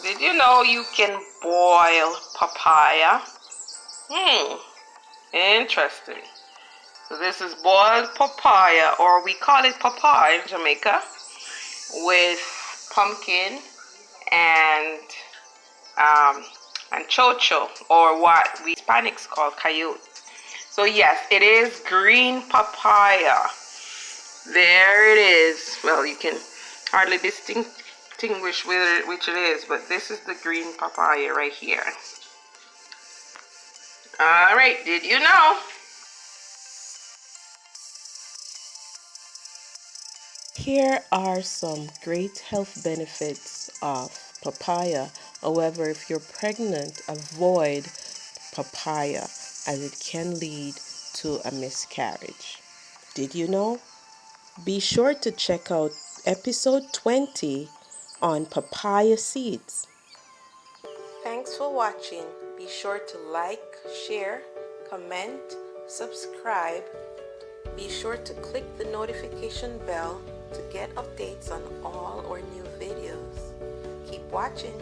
Did you know you can boil papaya? Interesting. So this is boiled papaya, or we call it papaya in Jamaica, with pumpkin and chocho, or what we Hispanics call coyote. So yes, it is green papaya. There it is. Well, you can hardly distinguish which it is, but this is the green papaya right here. All right, did you know? Here are some great health benefits of papaya. However, if you're pregnant, avoid papaya as it can lead to a miscarriage. Did you know? Be sure to check out episode 20 on papaya seeds. Thanks for watching. Be sure to like, share, comment, subscribe. Be sure to click the notification bell to get updates on all our new videos. Keep watching.